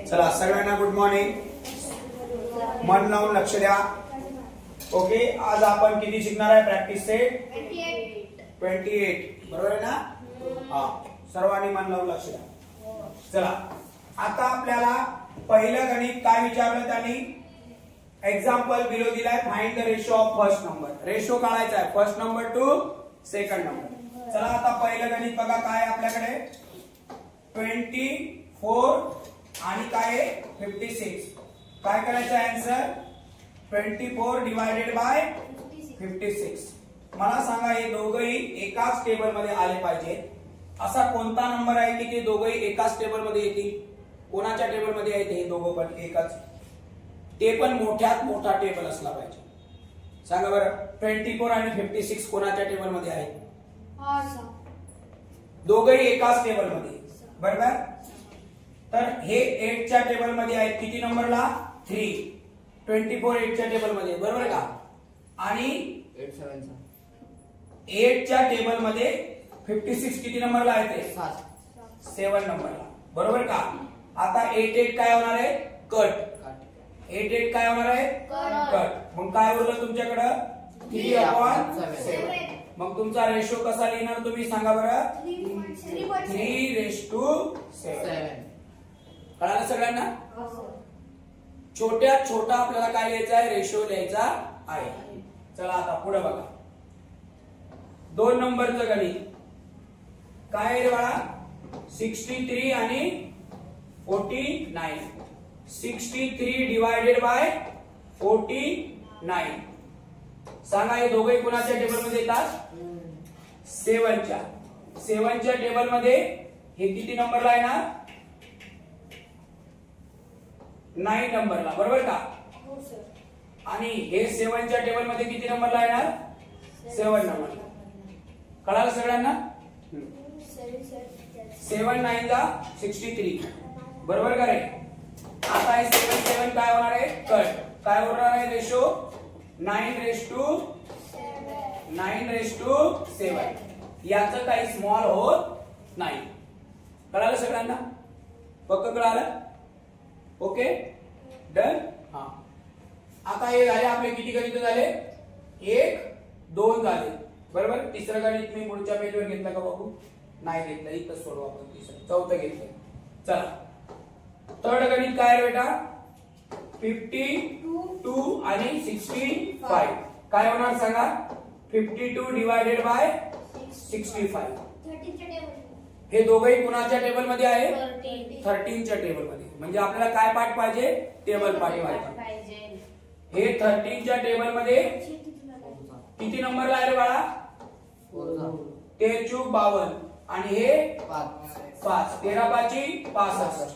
चला सगळ्यांना good morning. मन लावून लक्ष द्या. ओके, आज आपण किती शिकणार आहे? Practice set 28. बरोबर आहे ना? हा, सर्वांनी मन लावून लक्ष द्या. चला, आता आपल्याला पहिलं गणित काय विचारलं त्यांनी? एक्झाम्पल बिलो दिलाय. Find the ratio of first number. Ratio काढायचा आहे first number two second number. चला, आता पहिलं गणित बघा काय आहे आपल्याकडे. 24 आणि काय आहे 56. काय करायचं आन्सर? 24 divided by 56. मला सांगा, हे दोघंही एकाच टेबल मध्ये आले पाहिजे. असा कोणता नंबर आहे की ते दोघंही एकाच टेबल मध्ये येतील? कोणाच्या टेबल मध्ये आहेत हे दोघं पण एकाच? ते पण मोठ्यात मोठा टेबल असला पाहिजे. सांगा बरं, 24 आणि 56 कोणाच्या टेबल मध्ये आहेत? दोघंही एकाच टेबल मध्ये. बरोबर. तर हे 8 च्या टेबल मध्ये आहेत. किती नंबरला? 3. 24 8 च्या टेबल मध्ये. बरोबर का? आणि 8 च्या टेबल मध्ये 56 किती नंबरला आहे? ते 7 नंबरला. बरोबर का? आता 8 8 काय होणार आहे? कट. 8 8 काय होणार आहे? कट. मग काय उरलं तुमच्याकडं? 3/7. मग तुमचा रेशो कसा लिहिणार तुम्ही? सांगा बरं. 3:7. कळालं सगळ्यांना? छोट्यात छोटा आपल्याला काय लिहायचा आहे? रेशो लिहायचा आहे. चला, आता पुढे बघा. 2 नंबरचं गणित काय आहे रे बाळा? 63 आणि 49. 63 डिवायडेड बाय 49. सांगा, हे दोघे कुणाच्या टेबल मध्ये येतात? 7च्या. 7च्या टेबल मध्ये हे किती नंबरला आहे ना? 9 नंबरला. बरोबर का? आणि हे 7च्या टेबल मध्ये किती नंबरला येणार? 7 नंबरला. कळालं सगळ्यांना? 7 9 ला 63. बरोबर का रे? आता हे 7 7 काय होणार आहे? कट. काय होणार आहे रेशो? 9:7. याचं काही स्मॉल होत नाही. कळालं सगळ्यांना? पक्क कळालं? Okay, done. हा, आता हे झाले आपले किती गणित झाले? 1 2 झाले. बरोबर. तिसरं गणित मी पुढच्या पेजवर घेतलं का बाबू? नाही घेतलं. इथं सोडू आपण. तिसरं चौथं घेतलं. चला, थर्ड गणित काय आहे बेटा? 52 आणि 65. काय होणार सांगा? 52 डिवायडेड बाय 65. हे दोघंही कुणाच्या टेबल मध्ये आहे? 13च्या टेबल मध्ये. म्हणजे आपल्याला काय पाठ पाहिजे? टेबल पाठ पाहिजे. हे 13च्या टेबल मध्ये किती नंबरला आहे रे बाळा? 13 × 52 आणि हे 5. 13 × 5 65.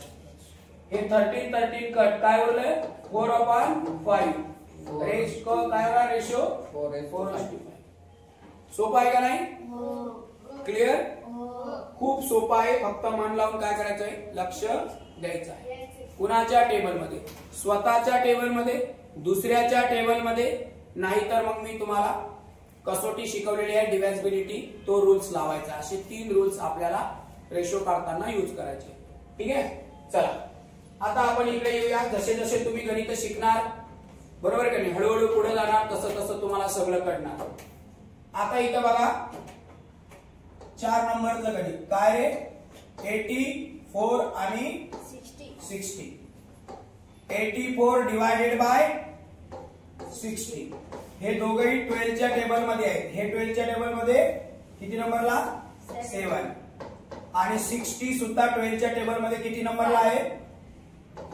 हे 13 कट. काय उरलं? 4/5. रेशो काय होणार? रेशो 4:5. सोपा आहे का नाही? क्लिअर? खूप सोपा आहे. फक्त मन लावून काय करायचं आहे? लक्ष द्यायचं आहे. कुणाच्या टेबल मध्ये? स्वतःच्या टेबल मध्ये, दुसऱ्याच्या टेबल मध्ये. नाहीतर मग मी तुम्हाला कसोटी शिकवलेली आहे डिव्हिजिबिलिटी, तो रूल्स लावायचा. असे 3 रूल्स आपल्याला रेशो काढताना यूज करायचे. ठीक आहे? चला, आता आपण इकडे येऊया. जसे जसे तुम्ही गणित शिकणार, बरोबर का नाही, हळूहळू पुढे जाणार, तसं तसं तुम्हाला सगळं कळणार. आता इथं बघा 4 नंबरचं गणित काय रे? 84 आणि 60. 84 डिवायडेड बाय 60. हे दोघंही 12च्या टेबल मध्ये आहेत. हे 12च्या टेबल मध्ये किती नंबरला? 7. आणि 60 सुद्धा 12च्या टेबल मध्ये किती नंबरला आहे?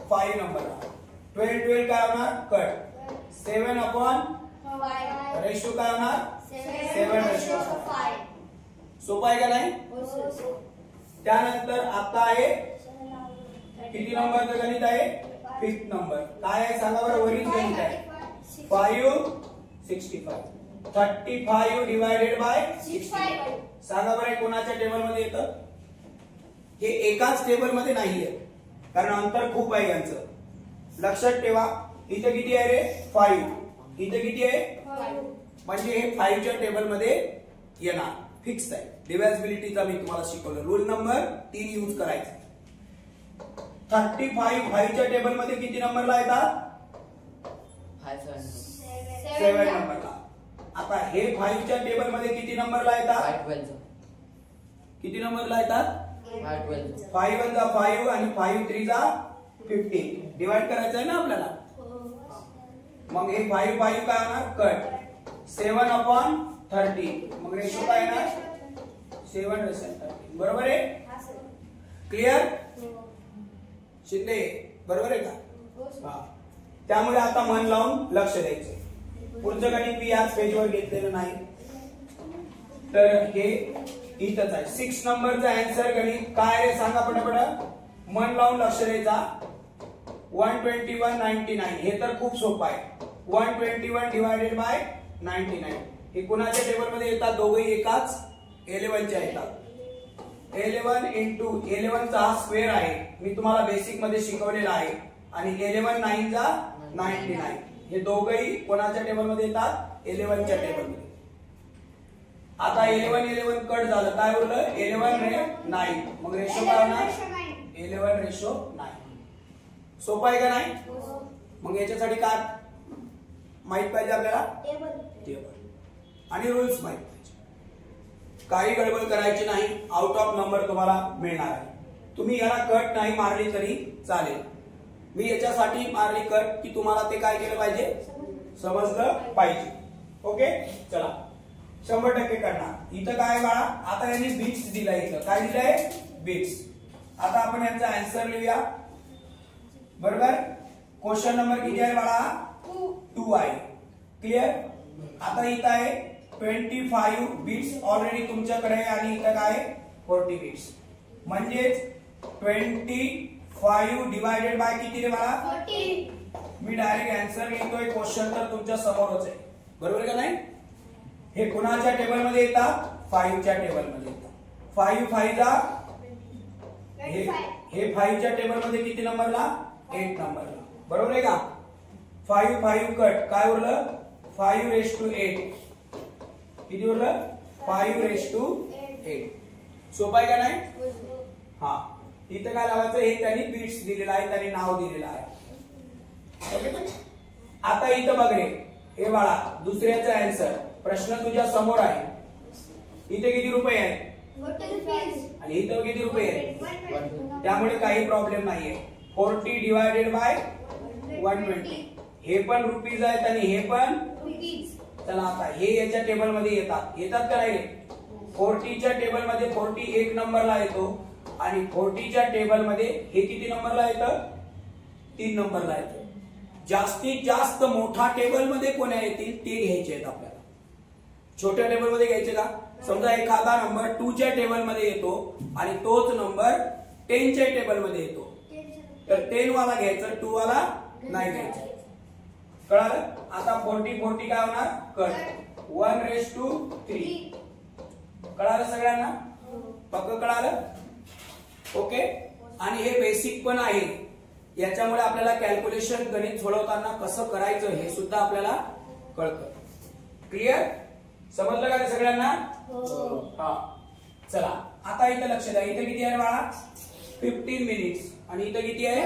5 नंबरला. 12 12 काय होणार? कट. 7/5. रेशो काय होणार? 7:5. सोपा आहे का नाही? त्यानंतर आता आहे किती नंबरचं गणित आहे? 5th number. काय आहे सांगा बरं? वरील गणित आहे 5 65. 35 डिवायडेड बाय 65. सांगा बरं कोणाच्या टेबल मध्ये येतं? हे एकाच टेबल मध्ये नाहीये, कारण अंतर खूप आहे यांचं. लक्षात ठेवा. इथे किती आहे रे? 5. इथे किती आहे? 5. म्हणजे हे 5च्या टेबल मध्ये येणार. फिक्स आहे. डिव्हिजिबिलिटीचा मी तुम्हाला शिकवलं. रूल नंबर 3 यूज करायचा. 35 फाईव्हच्या टेबल मध्ये किती नंबरला येतात? 7 नंबरला. आता हे 5च्या टेबल मध्ये किती नंबरला येतात? किती नंबरला येतात? 5 वन जा 5 आणि 5 3 जा 15. डिवाइड करायचं आहे ना आपल्याला. मग हे 5 5 काय होणार? कट. 7/30. मग रेशो काय येणार? 7:30. बरोबर आहे? क्लिअर? शिंदे बरोबर आहे का? हा. त्यामुळे आता मन लावून लक्ष द्यायचं. पुढचं गणित मी याच पेजवर घेतलेलं नाही, तर हे इथंच आहे. 6 नंबरचा आन्सर गणित काय रे सांगा पटापट. मन लावून लक्ष द्यायचा. 121/99. हे तर खूप सोपं आहे. 121 डिवायडेड बाय 99. हे कुणाच्या टेबल मध्ये येतात? दोघेही एकाच 11च्या येतात. 11 इंटू 11 चा हा स्क्वेअर आहे, मी तुम्हाला बेसिक मध्ये शिकवलेला आहे. आणि 11 9 चा 99. हे दोघेही कोणाच्या टेबल मध्ये येतात? 11च्या टेबल मध्ये. आता 11 कट झालं, काय उरलं? 11 रे 9. मग रेशो काय होणार? 11:9. सोपं आहे का नाही? मग याच्यासाठी काय माहित पाहिजे आपल्याला? टेबल आणि रूल्स माहित पाहिजे. काही गडबड करायची नाही. आउट ऑफ नंबर तुम्हाला मिळणार आहे. तुम्ही याला कट नाही मारली तरी चालेल. मी याच्यासाठी मारली कट की तुम्हाला ते काय केलं पाहिजे? समजलं पाहिजे. ओके चला 100% करणार. इथं काय बाळा? आता यांनी बिट्स दिलाय. इथं काय दिलंय? बिट्स. आता आपण यांचा आन्सर लिहूया. बरोबर. क्वेश्चन नंबर किती आहे बाळा? 2 आहे. क्लिअर. आता इथं आहे 25 बिट्स ऑलरेडी तुमच्याकडे आहे आणि इथं काय 40 बिट्स. म्हणजेच 25 डिवायडेड बाय किती रे बाळा? 40. मी डायरेक्ट आन्सर लिहितोय. क्वेश्चन तर तुमच्या समोरच आहे. बरोबर का नाही? हे कुणाच्या टेबल मध्ये येतात? 5च्या टेबल मध्ये येतात. 5 5 जा हे 5च्या टेबल मध्ये किती नंबरला? 8 नंबरला. बरोबर आहे का? 5 5 कट, काय उरलं? 5:8. किती उरलं? 5:8. सोपं आहे का नाही? हा. इथं काय लावायचं? हे त्यांनी बिट्स दिलेलं आहे, त्यांनी नाव दिलेलं आहे. ओके. आता इथं बघ रे, हे बाळा दुसऱ्याचा आन्सर. प्रश्न तुझ्या समोर आहे. इथे किती रुपये आहेत? आणि इथं किती रुपये आहेत? त्यामुळे काही प्रॉब्लेम नाहीये. 40 डिवायडेड बाय 120. हे पण रुपीज आहेत आणि हे पण रुपीज. चला आता हे याच्या टेबल मध्ये येतात का नाही? 40च्या टेबल मध्ये 40 1 नंबरला येतो आणि 40च्या टेबल मध्ये हे किती नंबरला येतं? 3 नंबरला येतं. जास्तीत जास्त मोठा टेबल मध्ये कोण्या येतील ते घ्यायचे आहेत आपल्याला. छोट्या टेबल मध्ये घ्यायचे का? समजा एखादा नंबर 2च्या टेबल मध्ये येतो आणि तोच नंबर 10च्या टेबल मध्ये येतो, तर 10 वाला घ्यायचं, 2 वाला नाही घ्यायचं. कळालं? आता 40 40 काय होणार? कट. 1:3. कळालं सगळ्यांना? पक्क कळालं? ओके. आणि हे बेसिक पण आहे. याच्यामुळे आपल्याला कॅल्क्युलेशन गणित सोडवताना कसं करायचं हे सुद्धा आपल्याला कळतं. क्लिअर? समजलं का सगळ्यांना? हा. चला आता इथं लक्ष द्या. इथं किती आहे बाळा? 15 मिनिट्स. आणि इथं किती आहे?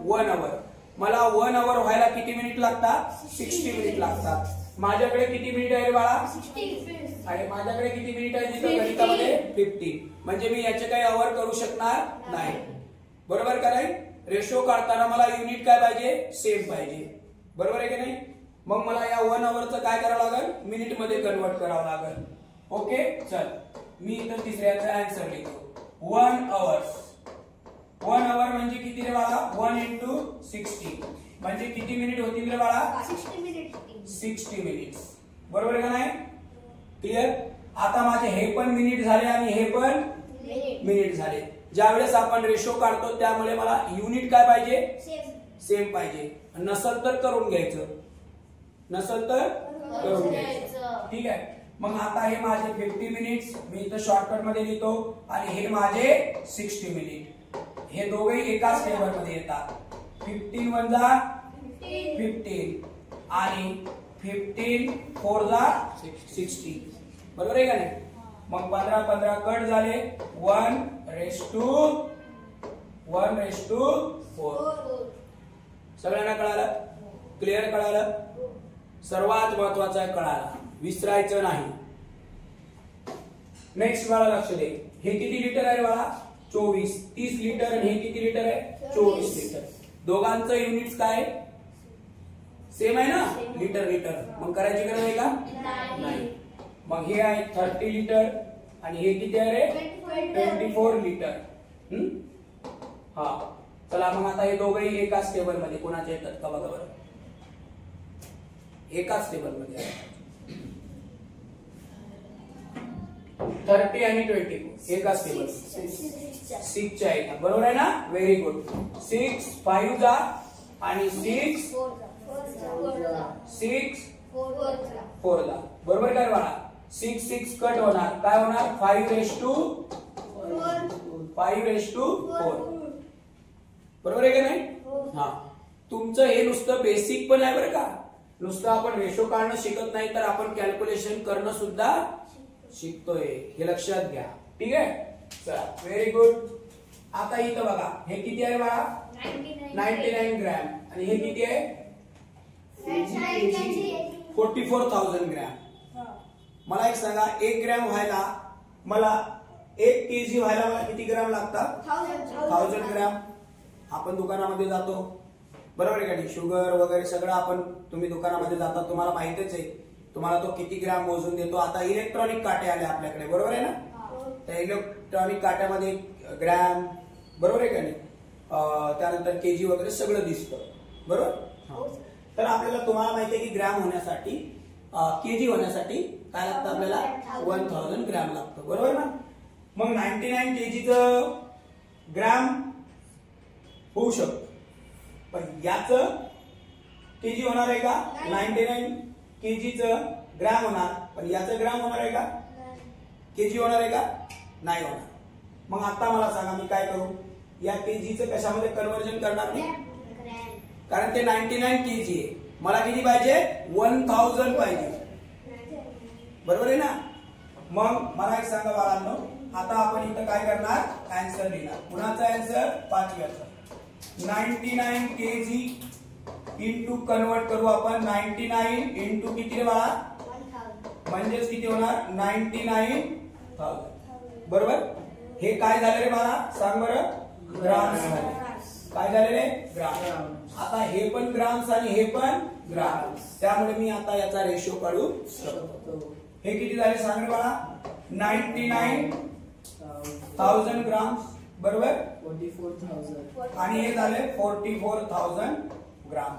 1 आवर. मला 1 आवर व्हायला किती मिनिट लागतात? 60 मिनिट लागतात. माझ्याकडे किती मिनिट आहे बाळा? 60. आणि माझ्याकडे किती मिनिट आहे तिथं गणितामध्ये? 15. म्हणजे मी याचे काही आवर करू शकणार नाही. बरोबर का नाही? रेशो काढताना मला युनिट काय पाहिजे? सेम पाहिजे. बरोबर आहे की नाही? मग मला या 1 आवरचं काय करावं लागेल? मिनिट मध्ये कन्वर्ट करावं लागेल. ओके चल मी इथं तिसऱ्याचा आन्सर लिहितो. 1 आवर. 1 आवर म्हणजे किती रे बाळा? 1 into 60. म्हणजे किती मिनिट होतील रे बाळा? 60 मिनिट्स. बरोबर आहे का नाही? क्लिअर? आता माझे हे पण मिनिट झाले आणि हे पण मिनिट झाले. ज्यावेळेस आपण रेशो काढतो त्यामुळे मला युनिट काय पाहिजे? सेम पाहिजे. नसल तर करून घ्यायचं, नसल तर करून घ्यायचं. ठीक आहे. मग आता हे माझे 50 मिनिट्स मी इथं शॉर्टकट मध्ये लिहितो आणि हे माझे 60 मिनिट. हे दोघेही एकाच टेबल मध्ये येतात. 15 1 जा 15 आणि 15 4 जा 60. बरोबर आहे का नाही? मग 15 15 कट झाले. 1:3. 1:4. सगळ्यांना कळालं? क्लिअर कळालं? सर्वात महत्वाचं आहे कळालं, विसरायचं नाही. नेक्स्ट बाळा लक्ष दे. हे किती लिटर आहे बाळा? 24. 30 लिटर आणि हे किती लिटर आहे? 24 लिटर. दोघांचं युनिट्स काय सेम आहे ना? Litre litre. मग करायची गरज आहे का? नाही. मग हे आहे 30 लिटर आणि हे किती आहे रे? 24 लिटर. हा चला मग आता हे दोघंही एकाच टेबल मध्ये कोणाचे येतात का बघा बरं. एकाच टेबल मध्ये 30 आणि 24 एकाच टेबल 6 च्या आहेत. बरोबर आहे ना? Very good. 6 5 जा आणि 6 4 जा. बरोबर काय बाळा? 6 6 कट होणार. काय होणार? 5:4. बरोबर आहे का नाही? हा. तुमचं हे नुसतं बेसिक पण आहे बरं का. नुसतं आपण रेशो काढणं शिकत नाही तर आपण कॅल्क्युलेशन करणं सुद्धा शिकतोय, हे लक्षात घ्या. ठीक आहे? चला व्हेरी गुड. आता इथं बघा हे किती आहे बाळा? 99 ग्रॅम आणि हे किती आहे? 44,000 ग्रॅम. मला एक सांगा, 1 ग्रॅम व्हायला मला 1 केजी व्हायला मला किती ग्रॅम लागतात? 1000 ग्रॅम. आपण दुकानामध्ये जातो बरोबर आहे का नाही? शुगर वगैरे सगळं आपण तुम्ही दुकानामध्ये जाता, तुम्हाला माहितच आहे तुम्हाला तो किती ग्रॅम मोजून देतो. आता इलेक्ट्रॉनिक काटे आले आपल्याकडे बरोबर आहे ना? त्या इलेक्ट्रॉनिक काट्यामध्ये ग्रॅम बरोबर आहे का नाही, त्यानंतर केजी वगैरे सगळं दिसतं बरोबर. तर आपल्याला तुम्हाला माहिती आहे की ग्रॅम होण्यासाठी केजी होण्यासाठी काय लागतं आपल्याला? 1000 ग्रॅम लागतं बरोबर ना. मग 99 केजीचं ग्रॅम होऊ शकतं पण याच केजी होणार आहे का? 99 केजीचं ग्रॅम होणार पण याचं ग्रॅम होणार आहे का? केजी होणार आहे का? नाही होणार. मग आता मला सांगा मी काय करू? या केजीचं कशामध्ये कन्व्हर्जन करणार मी? कारण ते 99 केजी आहे, मला किती पाहिजे? 1000 पाहिजे बरोबर आहे ना. मग मला एक सांगा बाळांनो, आता आपण इथं काय करणार? आन्सर लिहिणार. कुणाचा आन्सर? 5व्याचा. 99 केजी इंटू कन्वर्ट करू आपण 99 इंटू किती बाळा? म्हणजेच किती होणार? 99,000 बरोबर. हे काय झाले रे बाळा? सांग बरं. ग्राम्स झाले. काय झालेले? ग्राम. आता हे पण ग्राम्स आणि हे पण ग्राम्स, त्यामुळे मी आता याचा रेशो काढू शकतो. हे किती झाले सांग रे बाळा? 99,000 ग्राम्स बरोबर. 44,000 आणि हे झाले 44,000 ग्राम.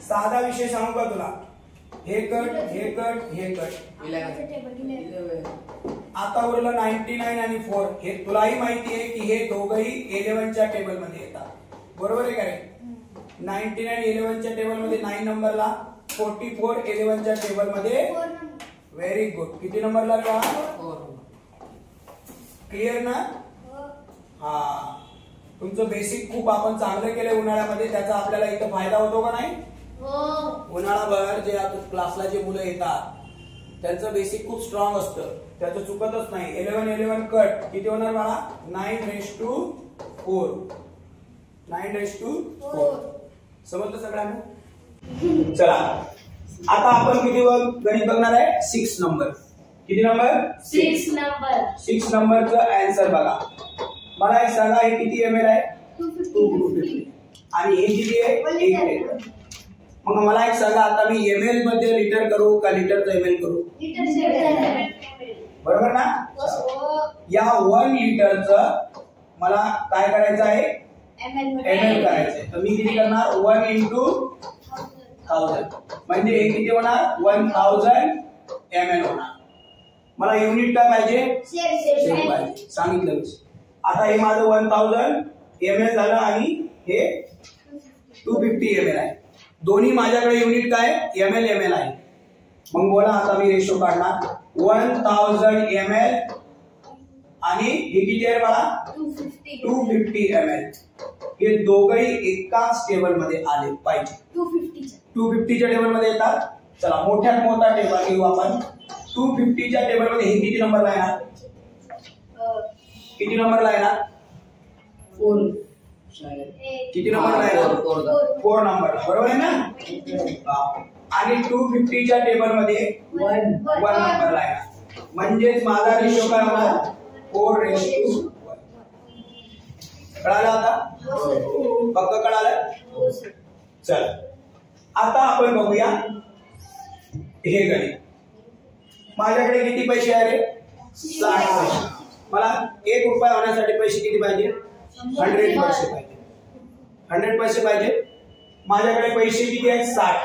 साधा विषय सांगू का तुला? हे कट हे कट हे कट. 11 आता उरलं 99 आणि 4. हे तुलाही माहिती आहे की हे दोघही 11च्या टेबल मध्ये येतात बरोबर आहे का रे? 99 11च्या टेबल मध्ये 9 नंबरला, 44 11च्या टेबल मध्ये. Very good. किती नंबरला? 4. क्लिअर ना? हा. तुमचं बेसिक खूप आपण चांगलं केलंय उन्हाळ्यामध्ये, त्याचा आपल्याला इथं फायदा होतो का नाही? उन्हाळाभर जे क्लासला जे मुलं येतात त्यांचं बेसिक खूप स्ट्रॉंग असतं, त्याचं चुकतच नाही. 11 कट किती होणार बाळा? 9:4. 9:4 समजलं सगळ्यांना? चला आता आपण किती गणित बघणार आहे? 6 नंबर. किती नंबर? 6 नंबर. 6 नंबरचं आन्सर बघा. मला एक सांगा, हे किती ml आहे? 250. आणि हे किती आहे? 1 लिटर. मग मला एक सांगा, आता मी ml मध्ये लिटर करू का लिटरचं ml करू? बरोबर ना? या 1 लिटरचं मला काय करायचं आहे? ml करायचंय. तर मी किती करणार? 1 into 1000. म्हणजे हे किती होणार? 1000 ml होणार. मला युनिट काय पाहिजे? शेर पाहिजे. सांगितलं मी. आता हे माझं 1000 ml झालं आणि हे 250 ml आहे. दोन्ही माझ्याकडे युनिट काय? ml आहे. मग बोला आता मी रेशो काढणार. 1000 ml आणि हे किती आहे बाळा? 250 ml. हे दोघही एकाच टेबल मध्ये आले पाहिजे. 250च्या टेबल मध्ये येतात. चला मोठ्यात मोठा टेबल घेऊ आपण. 250च्या टेबल मध्ये हे किती नंबरला येणार? किती नंबरला येणार? किती नंबर आहे? 4 नंबर, बरोबर आहे ना? आणि 250च्या टेबल मध्ये 1 नंबर लायला, म्हणजेच माझा रेशो काय होणार? 4:1. कळालं आता? पक्क कळालं? चल आता आपण बघूया हे गणित. माझ्याकडे किती पैसे आहे रे? 60 पैसे. मला 1 रुपया होण्यासाठी पैसे किती पाहिजे? 100 पैसे पाहिजे. 100 पैसे पाहिजे. माझ्याकडे पैसे किती आहेत? 60.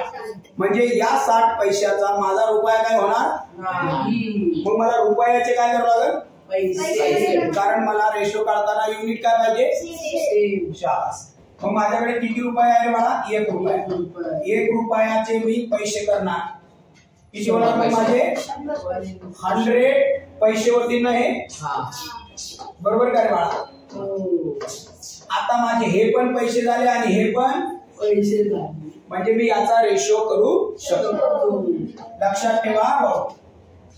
म्हणजे या 60 पैशाचा माझा रुपया काय होणार? मग मला रुपयाचे काय करावं लागेल? पैसे. कारण मला रेशो काढताना युनिट काय पाहिजे? शाबास. मग माझ्याकडे किती रुपये आहे मला? 1 रुपया. 1 रुपयाचे मी पैसे करणार. किती होणार मग माझे? 100 पैसे होतील ना हे? बरोबर काय बाळा? आता माझे हे पण पैसे झाले आणि हे पण पैसे झाले, म्हणजे मी याचा रेशो करू शकतो. लक्षात ठेवा,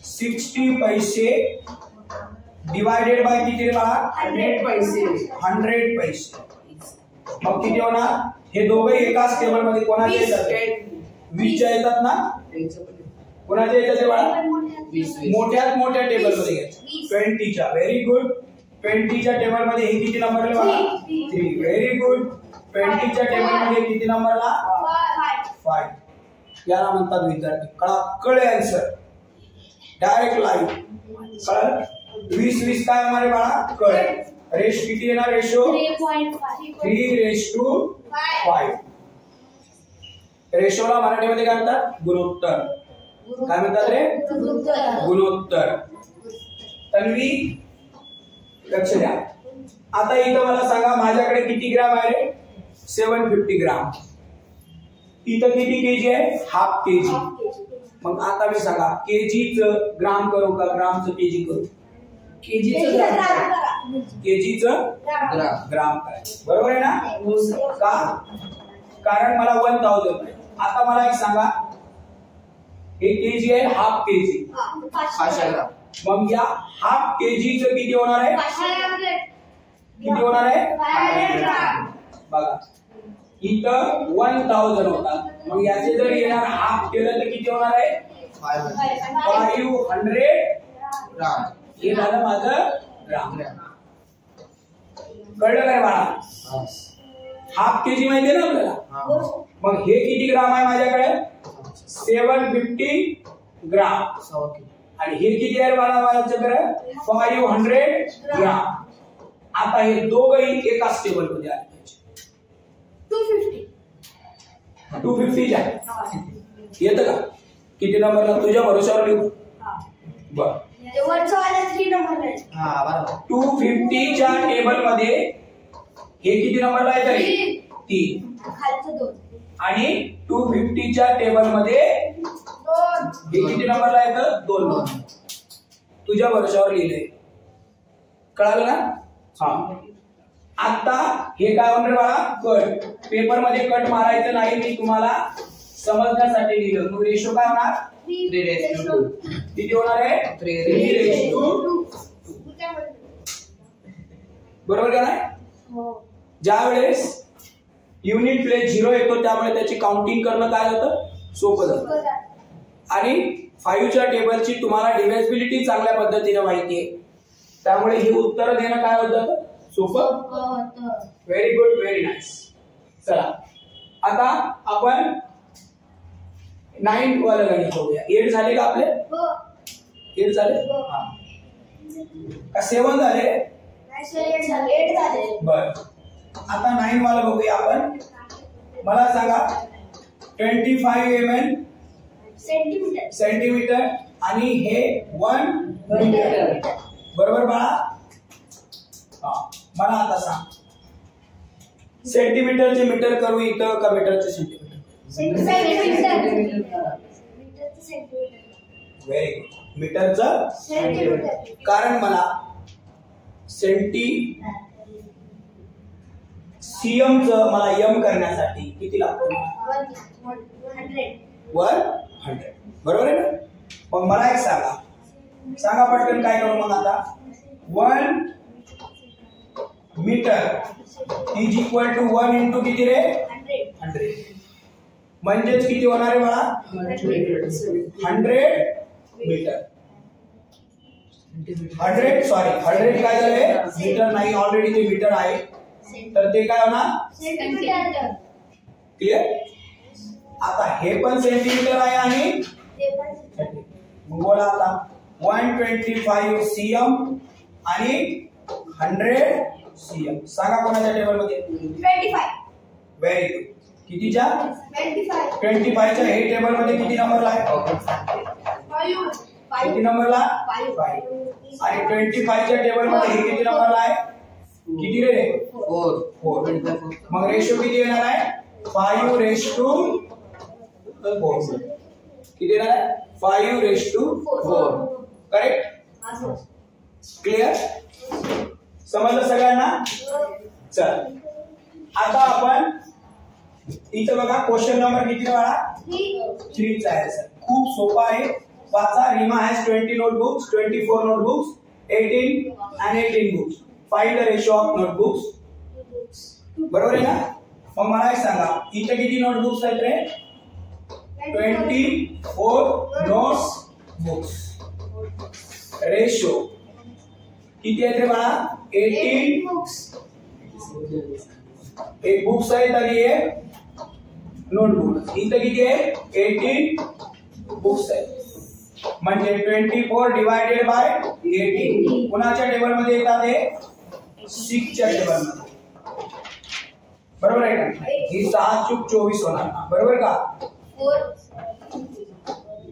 60 पैसे डिवायडेड बाय किती रे बाळा? 100 पैसे. 100 पैसे. मग किती होणार? हे दोघे एकाच टेबल मध्ये कोणाचे येतात? 20च्या येतात ना? कोणाचे येतात बाळा? मोठ्यात मोठ्या टेबल मध्ये घ्यायचं. 20च्या. Very good. 20च्या टेबल मध्ये हे किती नंबर बाळा? 3. Very good. 20च्या टेबल मध्ये किती नंबरला? 5. याला म्हणतात विद्यार्थी कळे आन्सर. Direct live. कळलं? 20 काय होणार बाळा? कळे. रेश किती येणार? रेशो 3:5. रेशोला मराठीमध्ये काय म्हणतात? गुणोत्तर. काय म्हणतात रे? गुणोत्तर. तन्वी लक्ष द्या. आता इथं मला सांगा माझ्याकडे किती ग्राम आहे रे? 750 ग्राम. इथं किती केजी आहे? Half KG. मग आता मी सांगा केजीच ग्राम करू का ग्रामचं केजी करू? केजीच ग्राम करायचं. बरोबर आहे ना? का? कारण मला 1000 आहे. आता मला एक सांगा, हे केजी आहे, हाफ केजी 500 ग्राम. मग या हाफ केजीचं किती होणार आहे? किती होणार आहे? बघा इथं 1000 होतात. मग याचे जर येणार हाफ केलं तर किती होणार आहे? 500 ग्राम. हे झालं माझं ग्राम. कळलं काय बाळा? हाफ केजी माहिती ना आपल्याला? मग हे किती ग्राम आहे माझ्याकडे? 750 ग्राम. आणि हे किती आहे बाळा माझ्याकडे? 500 ग्राम. आता हे दोघंही एकाच टेबल मध्ये आले पाहिजे. 250 आहे. येतं का? किती नंबरला? तुझ्या भरोशावर लिहू. बर. 250च्या टेबल मध्ये हे किती नंबरला येतं? 3. आणि 250च्या टेबल मध्ये हे किती नंबरला येतं? 2. तुझ्या भरोशावर लिहिलंय. कळालं ना? हा. आता हे काय होणार बाळा? कट. पेपर मध्ये कट मारायचं नाही, मी तुम्हाला समजण्यासाठी लिहिलं. मग रेशो काय होणार? 3:2. किती होणार आहे? 3:2. बरोबर का नाही? ज्या वेळेस युनिट प्लेस 0 येतो त्यामुळे त्याची काउंटिंग करणं काय होतं? सोपं जातं. आणि 5च्या टेबलची तुम्हाला डिव्हिजिबिलिटी चांगल्या पद्धतीने माहिती आहे, त्यामुळे ही उत्तर देणं काय होत जातं? सोपं. Very good, very nice. चला आता आपण 9 वाला गणित बघूया. 8 झाले का आपले? 8 झाले का 7 झाले? बर. आता 9 वाला बघूया आपण. मला सांगा 25 mm सेंटीमीटर आणि हे 1 मीटर. बरोबर बाळा? मला आता सांग सेंटीमीटरचे मीटर करू इथं का मीटरचे सेंटीमीटर? Very good. मीटरचं सेंटीमीटर. कारण मला सीएमचं मला एम करण्यासाठी किती लागतं? 100. बरोबर आहे ना? मग मला एक सांगा पटकन काय करू मग आता? 1 metre is equal to 1 into किती रे 100 म्हणजेच किती होणार आहे मला 100 मीटर 100 सॉरी 100 काय झाले मीटर नाही ऑलरेडी ते मीटर आहे तर ते काय होणार सेंटीमीटर क्लिअर आता हे पण सेंटीमीटर आहे आणि मग बोला आता 125 सीएम आणि 100 सीएम सांगा कोणाच्या टेबल मध्ये 25 व्हेरी गुड कितीच्या 25 25 च्या हे टेबल मध्ये किती नंबरला आहे 5 किती नंबरला 5 आणि 25 च्या टेबल मध्ये हे किती नंबरला आहे किती रे 4 मग रेशो किती येणार आहे 5:4 किती येणार आहे 5:4 करेक्ट क्लिअर समजलं सगळ्यांना चल आता आपण इथं बघा क्वेश्चन नंबर किती बाळा 3 चा आहे सर खूप सोपा आहे वाचा Reema has 20 notebooks 24 notebooks 18 and 18 books find the ratio of notebooks बरोबर आहे ना मग मला एक सांगा इथे किती नोटबुक्स आहेत रे 24 नोट्स बुक्स रेशो किती आहेत रे बाळा 18 एक बुक्स आहेत आणि एक नोटबुक इथे किती आहे 18 बुक्स आहेत म्हणजे 24 डिवायडेड बाय 18 कुणाच्या टेबल मध्ये येतात हे 6 च्या टेबल मध्ये बरोबर आहे का ही 6:24 होणार बरोबर का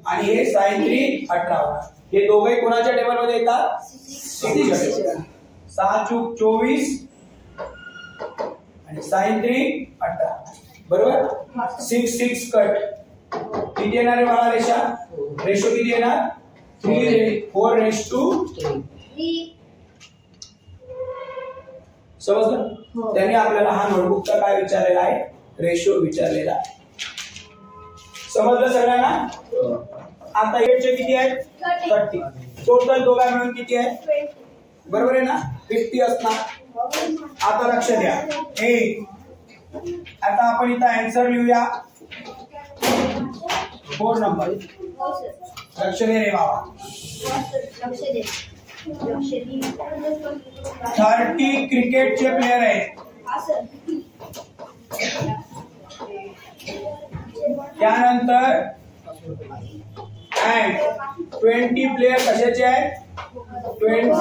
आणि हे sin 3 18 होणार हे दोघे कोणाच्या टेबल मध्ये येतात 6 च्या टेबल 6:24 आणि sin 3 18 बरोबर 6 कट किती येणार आहे मला रेशो किती येणार 4:3 समजलं त्यांनी आपल्याला हा नोटबुकचा काय विचारलेला आहे रेशो विचारलेला आहे समजलं सगळ्यांना आता 8 चे किती आहेत 30 टोटल दोघा मिळून किती आहे बरोबर आहे ना 50 असणार आता लक्ष द्या आता आपण इथं आन्सर लिहूया 4 नंबर लक्ष दे रे बाबा 30 क्रिकेटचे प्लेयर आहेत त्यानंतर अँड 20 प्लेयर कशाचे आहेत 20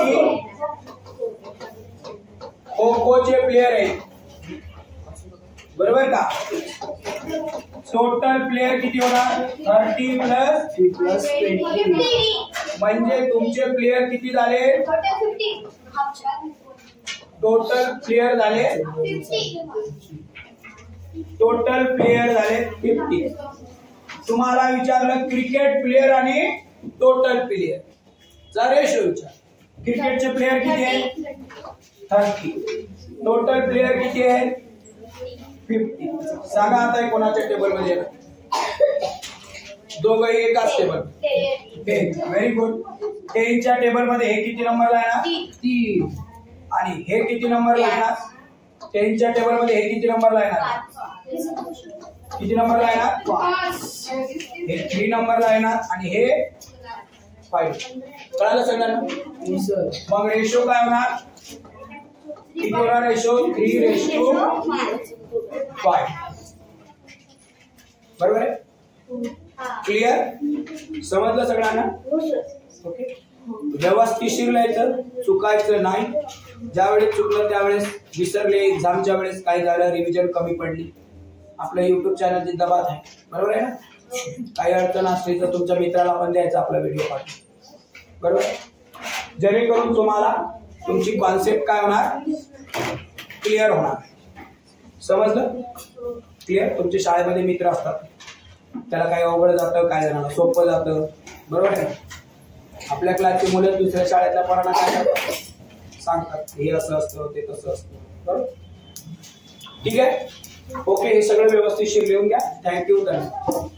खो खोचे प्लेयर आहेत बरोबर का टोटल प्लेयर किती होणार 30 प्लस 20 म्हणजे तुमचे प्लेयर किती झाले टोटल प्लेयर झाले 50 तुम्हाला विचारलं क्रिकेट प्लेयर आणि टोटल प्लेयर चा रेशो विचार क्रिकेटचे प्लेयर किती आहेत 30 टोटल प्लेयर किती आहेत 50 सांगा आता कोणाच्या टेबल मध्ये दोघंही एकाच टेबल व्हेरी गुड 10 च्या टेबल मध्ये हे किती नंबरला येणार 3 आणि हे किती नंबरला येणार 10 च्या टेबल मध्ये हे किती नंबरला येणार किती नंबरला येणार हे 3 नंबरला येणार आणि हे 5 कळालं सगळ्यांना मग रेशो काय होणार किती होणार रेशो 3:5 बरोबर आहे क्लिअर समजलं सगळ्यांना ओके व्यवस्थिशीर लिहायचं चुकायचं नाही ज्यावेळेस चुकलं त्यावेळेस विसरले एक्झामच्या वेळेस काय झालं रिव्हिजन कमी पडली आपलं युट्यूब चॅनल जिंदाबाद आहे बरोबर आहे ना काही अडचण असली तर तुमच्या मित्राला पण द्यायचा आपला व्हिडिओ पाठवून बरोबर जेणेकरून तुम्हाला तुमची कॉन्सेप्ट काय होणार क्लिअर होणार समजलं क्लिअर तुमच्या शाळेमध्ये मित्र असतात त्याला काही अवघड जातं काय जाणार सोपं जातं बरोबर आहे आपल्या क्लासची मुलं दुसऱ्या शाळेतल्या पोरांना काय सांगतात हे असं असतं ते तसं असतं बरोबर ठीक आहे ओके हे सगळं व्यवस्थित लिहून घ्या थँक्यू धन्यवाद